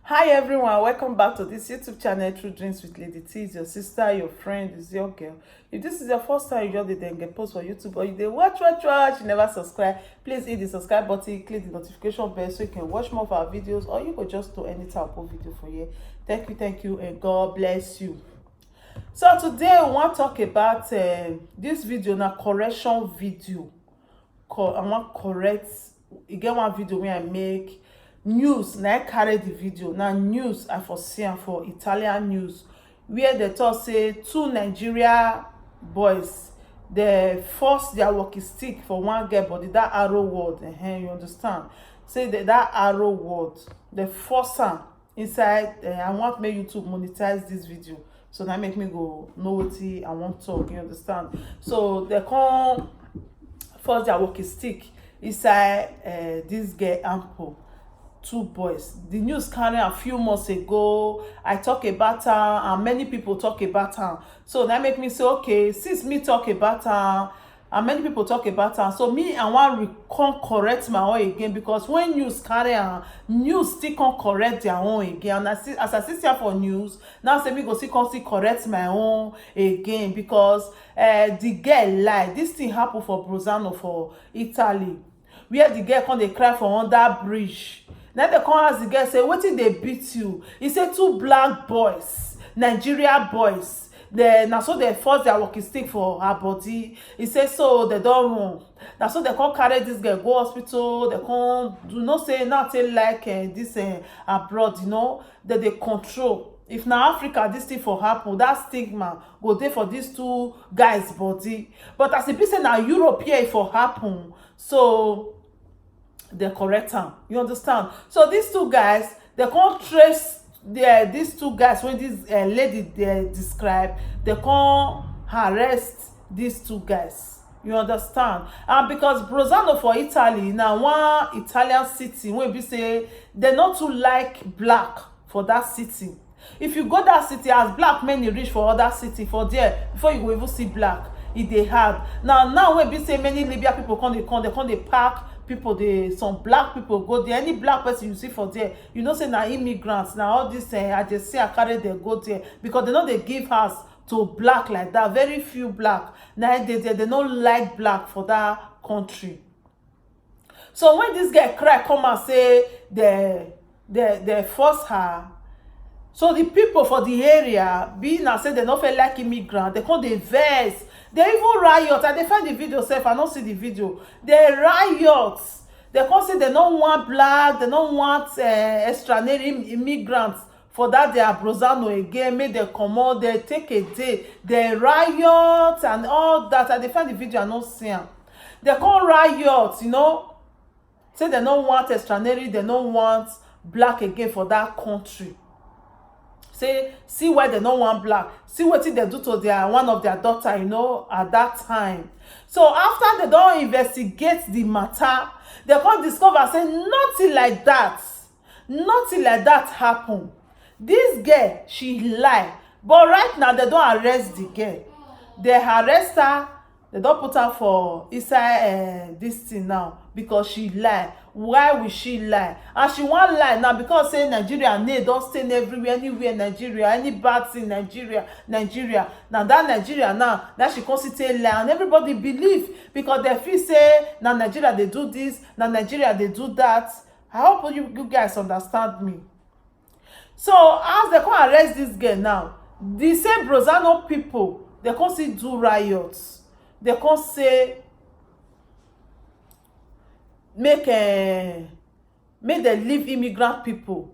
Hi everyone, welcome back to this YouTube channel, True Dreams with Lady T. Is your sister, your friend, is your girl. If this is your first time you just did then get post for YouTube or you did watch, you never subscribe, please hit the subscribe button, click the notification bell so you can watch more of our videos, or you could just do any type of video for you. Thank you, and God bless you. So today we want to talk about this video, na correction video. I want correct. You get one video where I make news. Now I carry the video. Now news I foresee for Italian news, where they talk say two Nigeria boys they force their walking stick for one girl body, that arrow word. You understand? Say that arrow word they force her inside. I want make YouTube monetize this video, so that make me go know what I want to talk. You understand? So they come force their walking stick inside this girl ample. Two boys. The news carry a few months ago. I talk about her and many people talk about her. So that make me say, okay, since me talk about her and many people talk about her, so me I want correct my own again, because when news carry her, news still can correct their own again. And as I sit here for news, now say me go see correct my own again, because the girl lie. This thing happen for Brozano for Italy, where the girl come dey cry for under bridge. Now they come ask the girl, say, wetin dey beat you? He say two black boys, Nigeria boys. Na so they force their walking stick for her body. He say so they don run. Na so they come carry this girl go hospital. They come do not say nothing like this abroad, you know, that they control. If na Africa this thing for happen, that stigma go dey for these two guys body. But as e be say na Europe here e for happen, so they correct am. You understand? So these two guys, they can't trace these two guys when this lady they describe, they can't arrest these two guys. You understand? And because Brozano for Italy, now one Italian city, when we say they not too like black for that city. If you go that city as black men, you reach for other city for there before you go even see black. It they hard. Now when we say many Libya people they come they park people, some black people go there. Any black person you see for there, you know say na immigrants. Now all this I just say I carry they go there because they know they give house to black like that. Very few black. Now they don't like black for that country. So when this girl cry come and say they force her, so the people for the area, being as say they don't feel like immigrant, they come they vex. They even riot. And they find the video self. I don't see the video. They riot. They come say they don't want black. They don't want extraordinary immigrants. For that they are Brozano again. Make they come out. They take a day. They riot and all that. And they find the video. I don't see them. They come riot. You know. Say they don't want extraordinary. They don't want black again for that country. Say, see why they don't want black. See what they do to their one of their daughter, you know, at that time. So after they don't investigate the matter, they can't discover, say, nothing like that happen. This girl, she lie. But right now, they don't arrest the girl. They arrest her. They don't put her for inside this thing now because she lie. Why will she lie? And she won't lie now because say Nigeria don't stay everywhere, anywhere Nigeria, any bad thing Nigeria. Now that Nigeria now, that she constantly lie, and everybody believe because they feel say now Nigeria they do this, now Nigeria they do that. I hope you guys understand me. So as they come arrest this girl now, the same Brozano people, they come see do riots. They come say make them leave immigrant people,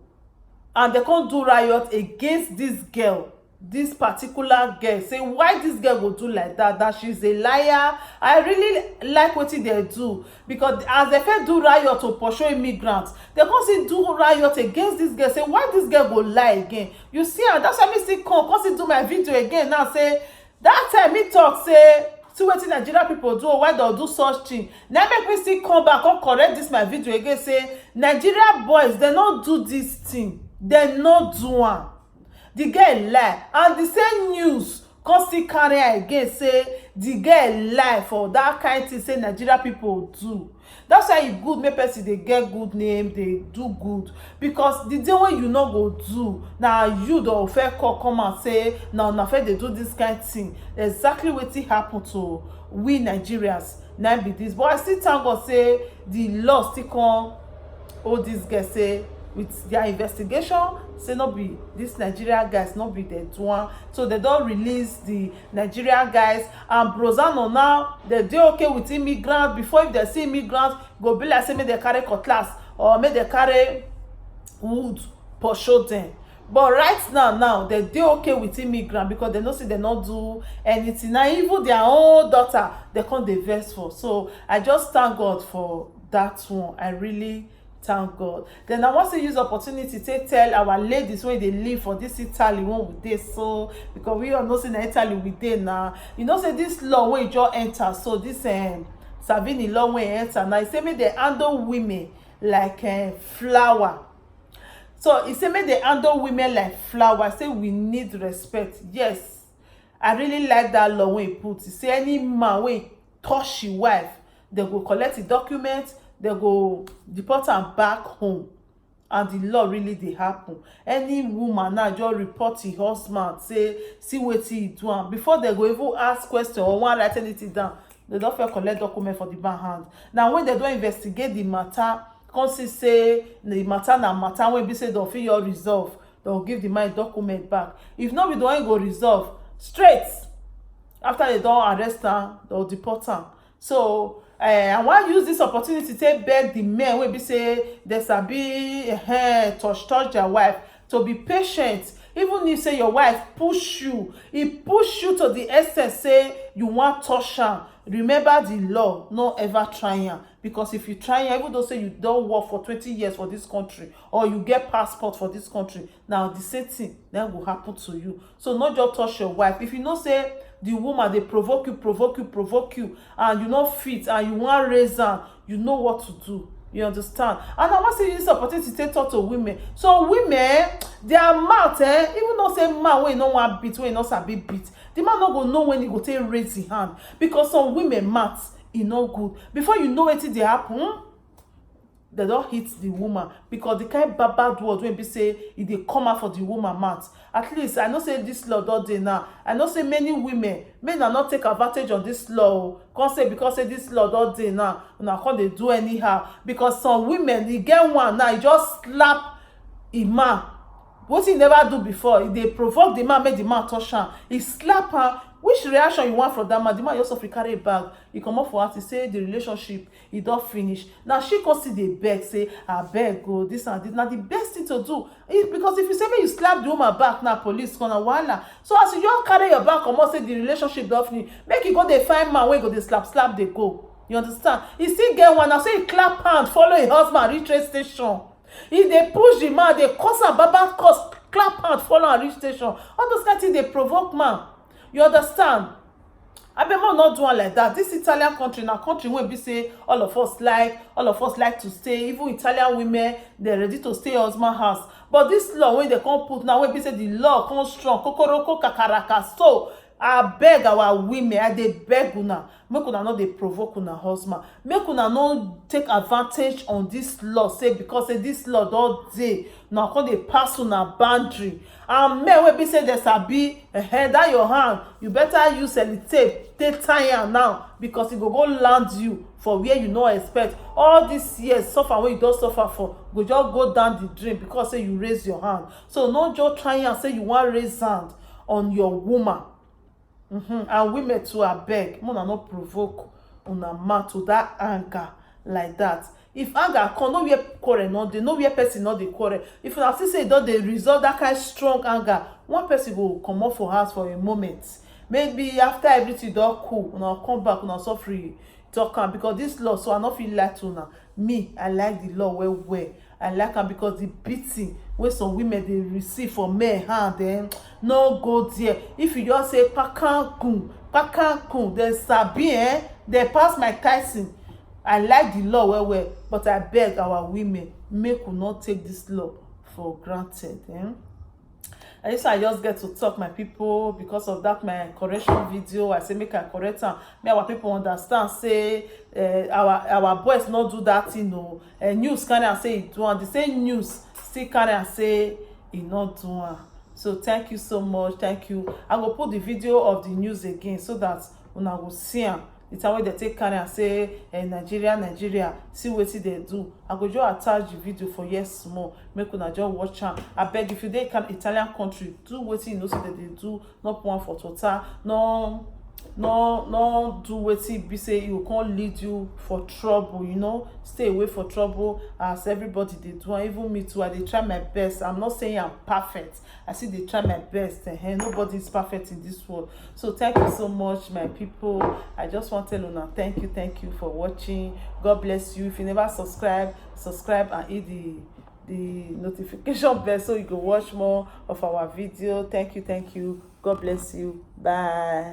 and they can't do riot against this girl, this particular girl. Say why this girl go do like that she's a liar. I really like what they do, because as they first do riot to pursue immigrants, they can't see do riot against this girl. Say why this girl go lie again. You see, and that's why me still come see do my video again now. Say that time me talk say see wetin Nigeria people do, why they do such thing. Now make me still come back and correct this my video again. Say Nigeria boys, they not do this thing. They not do one. The girl lie, and the same news come still carry her again. Say the girl lie for that kind thing. Say Nigeria people do. That's why e good make person dey get good name, dey do good, because the day when you no go do, na you don first come and say na una first dey do this kind thing. Exactly wetin happen to we Nigerians na be this. But I still thank God say the law still come hold this girl, say with their investigation, say no be this Nigerian guys, no be the one. So they don release the Nigerian guys, and Brozano now they dey okay with immigrants. Before, if they see immigrants, go be like say make they carry cutlass or make they carry wood pursue them. But right now they dey okay with immigrants because they know say they no do anything. Now even their own daughter they come dey vex for. So I just thank God for that one. I really thank God. Then I want to use opportunity to tell our ladies when they live for this Italy when we dey, so because we all know say na Italy we dey now. You know say this law when you just enter, so this Salvini law when enter now, e say make they handle women like flower. So e say make they handle women like flower. I say we need respect. Yes, I really like that law when e put. E say any man when touch his wife, they go collect the documents, they go deport am back home. And the law really dey happen. Any woman now just report her husband, say see wetin he do am, before they go even ask question or wan write anything down, they don first collect document for the man hand. Now when they don investigate the matter, come see say the matter na matter wey be say dem fit your resolve, dem go give the man document back. If not be the one go resolve, straight after they don arrest am, dem go deport am. So I wan use this opportunity to beg the men wey be say they sabi touch their wife to be patient. Even if say your wife push you, e push you to the extent say you wan touch am, remember the law, no ever try am. Because if you try am, even though say you don work for 20 years for this country or you get passport for this country, now the same thing then go happen to you. So not just touch your wife. If you know say the woman dey provoke you and you no fit and you wan raise am, you know what to do. You understand? And I wan say this opportunity to talk to women. So women, their mouth even though say man wey no wan beat, wey no sabi beat, the man no go know when he go take raise his hand, because some women mouth e no good. Before you know wetin dey happen, they don hit the woman, because the kind bad word wey be say e dey come out for the woman mouth. At least I know say this law don dey now. I know say many women may not take advantage of this law, come say because say this law don dey now, una come dey do anyhow. Because some women, e get one now, e just slap a man wetin he never do before. E dey provoke the man, make the man touch am, e slap am. Which reaction you want from that man? The man also carry a bag, he comot for house, he say the relationship e don finish. Now she come still dey beg, say abeg o, this and this. Na the best thing to do, because if you say make you slap the woman back, now police come, na wahala. So as you just carry your bag comot, say the relationship don finish, make you go dey find man wey go dey slap dey go. You understand? He still get one now, say he clap hand follow him husband reach train station. He dey push the man, dey curse am baba curse, clap hand follow am reach station. All those kind things dey provoke man. You understand? Abemo not do one like that. This Italian country na country wey be say all of us like to stay. Even Italian women, they're ready to stay husband house. But this law when they come put now, wey be say the law come strong, kokoroko kakaraka. So I beg our women, I dey beg una, make una no dey provoke una husband, make una no take advantage on this law, say because say this law don dey, now come dey pass una boundary. And men wey be say they sabi that your hand, you better use sellotape take tie am now, because e go land you for where you no expect. All these years suffer wey you don suffer for go just go down the drain because say you raise your hand. So no just try am say you wan raise hand on your woman. And women too, abeg, una no provoke una man to that anger like that. If anger come, no where quarrel no dey, no where person no dey quarrel. If una see say e don dey resolve that kind strong anger, one person go comot for house for a moment. Maybe after everything don cool, una come back, una suffer talk am. Because this law, so I no fit lie to una. Me, I like the law well. I like am because the beating wey some women dey receive for men hand, no go there. If you just say pakankun, then sabi they pass my Tyson. I like the law well, but I beg our women, make we not take this law for granted. I just get to talk, my people, because of that my correction video. I say make I correct am, make our people understand say our boys not do that thing o. News carry am say e do am, the same news still carry am say e not do am. So thank you so much, thank you. I go put the video of the news again so that una go see am. The time wey dem take carry am say Nigeria see wetin dem do. I go just attach the video for here small, make una just watch am. Abeg, if you dey Italian country, do wetin you know say dem dey do. No put am for total, no do wetin be say e go come lead you for trouble, you know. Stay away for trouble as everybody dey do. And even me too, I dey try my best. I'm not saying I'm perfect, I still dey try my best. Nobody is perfect in this world. So thank you so much, my people. I just want to tell una thank you for watching. God bless you. If you never subscribe and hit the notification bell so you go watch more of our video. Thank you. God bless you. Bye.